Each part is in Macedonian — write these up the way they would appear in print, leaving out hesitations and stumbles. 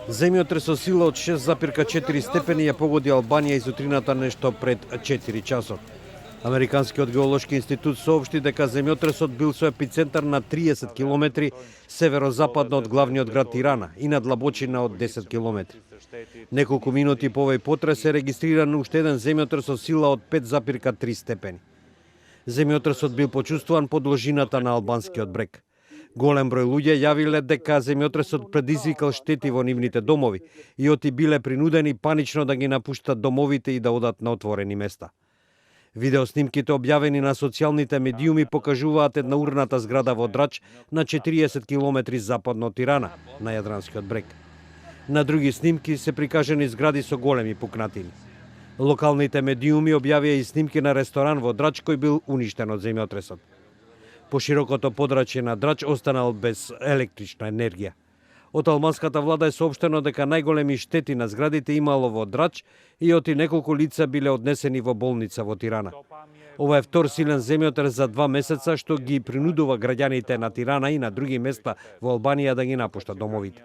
Земјотрес со сила од 6,4 степени ја погоди Албанија и сутрината нешто пред 4 часот. Американскиот геолошки институт соопшти дека земјотресот бил со епицентар на 30 километри северозападно од главниот град Тирана и на длабочина од 10 километри. Неколку минути по овој потрес е регистриран уште еден земјотрес со сила од 5,3 степени. Земјотресот бил почувствуван по должината на албанскиот брег. Голем број луѓе јавиле дека земјотресот предизвикал штети во нивните домови и оти биле принудени панично да ги напуштат домовите и да одат на отворени места. Видеоснимките објавени на социјалните медиуми покажуваат една урната зграда во Драч на 40 километри западно од Тирана, на Јадранскиот брег. На други снимки се прикажани згради со големи пукнатини. Локалните медиуми објавија и снимки на ресторан во Драч кој бил уништен од земјотресот. Поширокото подрачје на Драч останал без електрична енергија. Од албанската влада е соопштено дека најголеми штети на зградите имало во Драч и оти неколку лица биле однесени во болница во Тирана. Ова е втор силен земјотрес за 2 месеца што ги принудува граѓаните на Тирана и на други места во Албанија да ги напуштат домовите.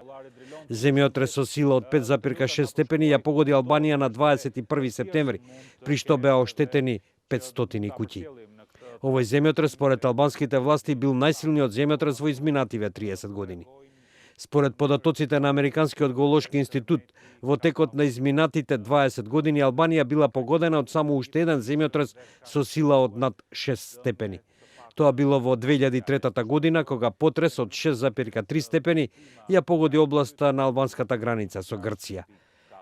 Земјотрес со сила од 5,6 степени ја погоди Албанија на 21 септември, при што беа оштетени 500 куќи. Овој земјотрес според албанските власти бил најсилниот земјотрес во изминативе 30 години. Според податоците на Американскиот геолошки институт, во текот на изминатите 20 години Албанија била погодена од само уште еден земјотрес со сила од над 6 степени. Тоа било во 2003 година, кога потрес од 6,3 степени ја погоди областа на албанската граница со Грција.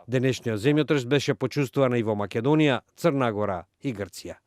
Денешниот земјотрес беше почувствуван и во Македонија, Црна Гора и Грција.